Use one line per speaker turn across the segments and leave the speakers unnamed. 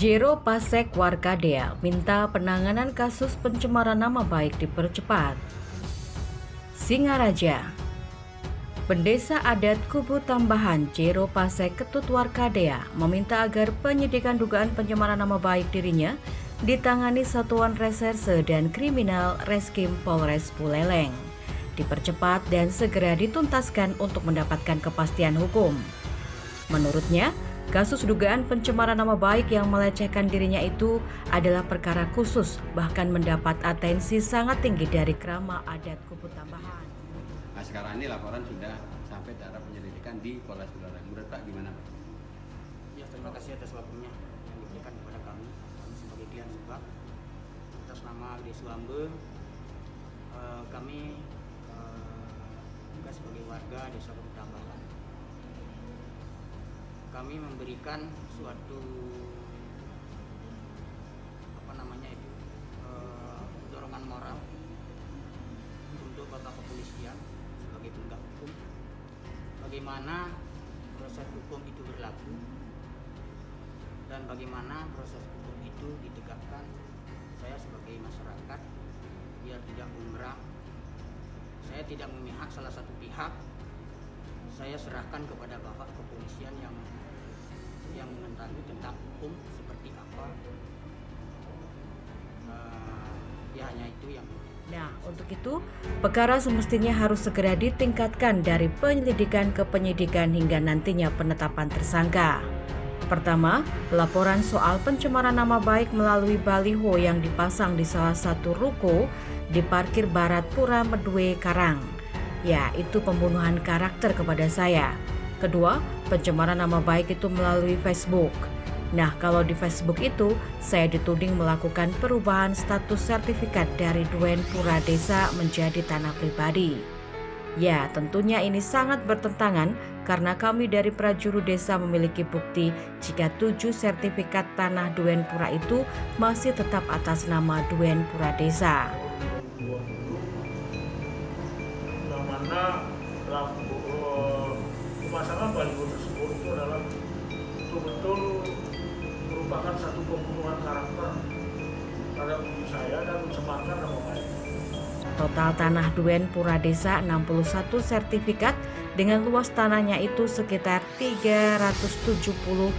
Jero Pasek Warkadea minta penanganan kasus pencemaran nama baik dipercepat. Singaraja, Pendesa Adat Kubu Tambahan Jero Pasek Ketut Warkadea meminta agar penyidikan dugaan pencemaran nama baik dirinya ditangani Satuan Reserse dan Kriminal Reskrim Polres Buleleng, dipercepat dan segera dituntaskan untuk mendapatkan kepastian hukum. Menurutnya, kasus dugaan pencemaran nama baik yang melecehkan dirinya itu adalah perkara khusus, bahkan mendapat atensi sangat tinggi dari Krama Adat Kubu Tambahan.
Nah, sekarang ini laporan sudah sampai tahap penyelidikan di Polres Buleleng. Menurut Pak gimana Pak?
Ya, terima kasih atas waktunya yang diberikan kepada kami sebagai klien sebab atas nama Gede Suambe, kami juga sebagai warga Desa Kubu Tambahan, kami memberikan suatu dorongan moral untuk Bapak Kepolisian sebagai penegak hukum, bagaimana proses hukum itu berlaku dan bagaimana proses hukum itu ditegakkan. Saya sebagai masyarakat biar tidak bumerang, saya tidak memihak salah satu pihak, saya serahkan kepada Bapak Kepolisian yang mengetahui tentang hukum seperti apa. Ya hanya itu yang.
Nah, untuk itu, perkara semestinya harus segera ditingkatkan dari penyelidikan ke penyidikan hingga nantinya penetapan tersangka. Pertama, laporan soal pencemaran nama baik melalui baliho yang dipasang di salah satu ruko di parkir Barat Pura Medue Karang. Ya, itu pembunuhan karakter kepada saya. Kedua, pencemaran nama baik itu melalui Facebook. Nah, kalau di Facebook itu, saya dituding melakukan perubahan status sertifikat dari Duen Pura Desa menjadi tanah pribadi. Ya, tentunya ini sangat bertentangan karena kami dari Prajuru Desa memiliki bukti jika 7 sertifikat tanah Duen Pura itu masih tetap atas nama Duen Pura Desa.
Yang mana pemasangan baliho tersebut itu adalah betul-betul merupakan satu pembunuhan karakter terhadap diri saya dan mencemarkan nama baik.
Total tanah Duen Pura Desa 61 sertifikat dengan luas tanahnya itu sekitar 370,80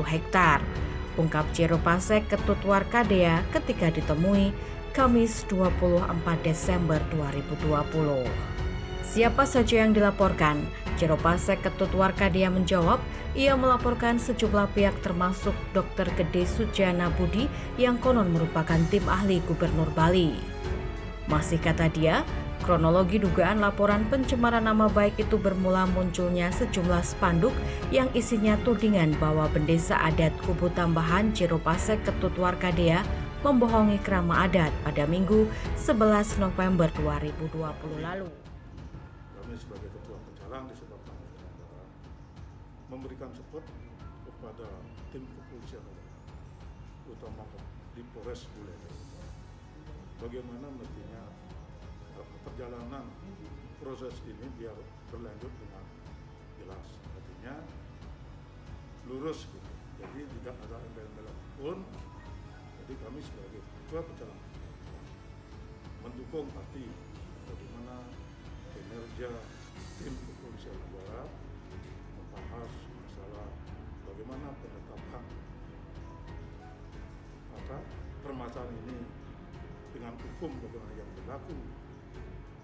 hektar. Ungkap Jero Pasek Ketut Warkadea ketika ditemui Kamis 24 Desember 2020. Siapa saja yang dilaporkan? Jero Pasek Ketut Warkadea menjawab, ia melaporkan sejumlah pihak termasuk Dr. Gede Sujana Budi yang konon merupakan tim ahli Gubernur Bali. Masih kata dia, kronologi dugaan laporan pencemaran nama baik itu bermula munculnya sejumlah spanduk yang isinya tudingan bahwa Pendesa Adat Kubu Tambahan Jero Pasek Ketut Warkadea membohongi Krama Adat pada Minggu 11 November 2020 lalu.
Kami sebagai Ketua Pecalang di Sebab Tambahan memberikan support kepada tim kepolisian utama di Polres Buleleng. Bagaimana mestinya perjalanan proses ini biar berlanjut dengan jelas, artinya lurus gitu. Jadi tidak ada embel-embel pun. Jadi kami sebagai Ketua Pecalang mendukung arti bagaimana kinerja tim kepolisian negara membahas masalah bagaimana penetapan permasalahan ini dengan hukum bagaimana yang berlaku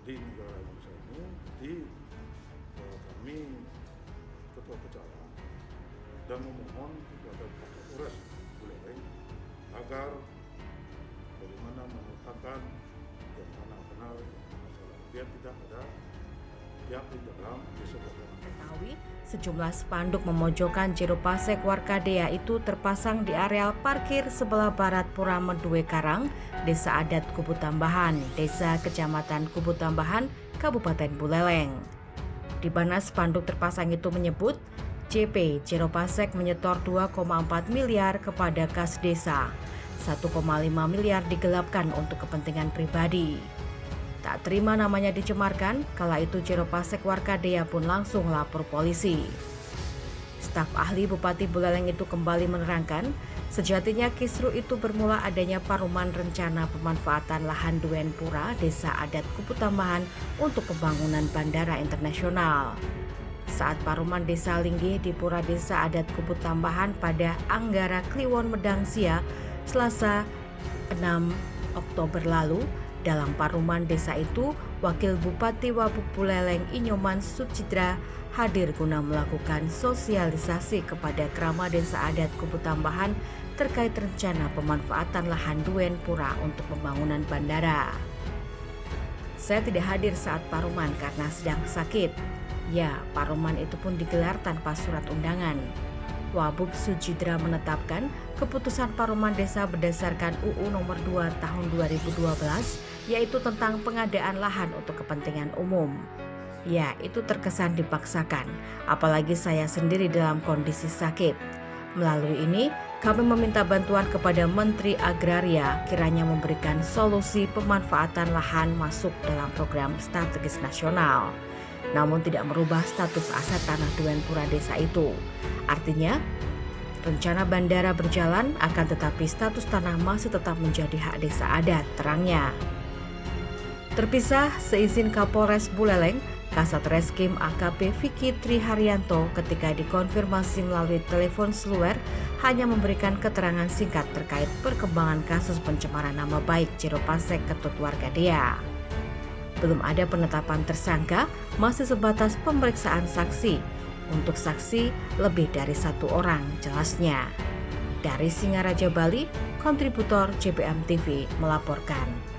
di negara Indonesia ini. Jadi kami Ketua Pecalang dan memohon kepada Pak Kapolres Buleleng agar bagaimana menetapkan yang mana benar, yang mana salah, biar tidak ada yang di dalam disebutkan.
Ketahui, sejumlah spanduk memojokkan Jero Pasek Warkadea itu terpasang di areal parkir sebelah barat Pura Medue Karang, Desa Adat Kubu Tambahan, Desa Kecamatan Kubu Tambahan, Kabupaten Buleleng. Di mana spanduk terpasang itu menyebut JP Jero Pasek menyetor 2,4 miliar kepada kas desa, 1,5 miliar digelapkan untuk kepentingan pribadi. Tak terima namanya dicemarkan, kala itu Jero Pasek Warkadea pun langsung lapor polisi. Staf ahli Bupati Buleleng itu kembali menerangkan Sejatinya kisru itu bermula adanya paruman rencana pemanfaatan lahan Duren Pura Desa Adat Kupu Tambahan untuk pembangunan bandara internasional. Saat paruman Desa Linggih di Pura Desa Adat Kupu Tambahan pada Anggara Kliwon Medangsia, Selasa 6 Oktober lalu, dalam paruman desa itu, Wakil Bupati Wabub Buleleng Inyoman Sucitra hadir guna melakukan sosialisasi kepada Krama Desa Adat Kupu Tambahan terkait rencana pemanfaatan lahan Duren Pura untuk pembangunan bandara. Saya tidak hadir saat paruman karena sedang sakit. Ya, paruman itu pun digelar tanpa surat undangan. Wabub Sucitra menetapkan keputusan paruman desa berdasarkan UU nomor 2 tahun 2012, yaitu tentang pengadaan lahan untuk kepentingan umum. Ya, itu terkesan dipaksakan, apalagi saya sendiri dalam kondisi sakit. Melalui ini, kami meminta bantuan kepada Menteri Agraria kiranya memberikan solusi pemanfaatan lahan masuk dalam program strategis nasional. Namun tidak merubah status aset tanah Duren Pura Desa itu. Artinya, rencana bandara berjalan akan tetapi status tanah masih tetap menjadi hak desa adat, terangnya. Terpisah, seizin Kapolres Buleleng, Kasat Reskrim AKP Vicky Triharyanto ketika dikonfirmasi melalui telepon seluler hanya memberikan keterangan singkat terkait perkembangan kasus pencemaran nama baik Jero Pasek Ketut warga Dea. Belum ada penetapan tersangka, masih sebatas pemeriksaan saksi. Untuk saksi lebih dari 1 orang, jelasnya. Dari Singaraja, Bali, kontributor JBM TV melaporkan.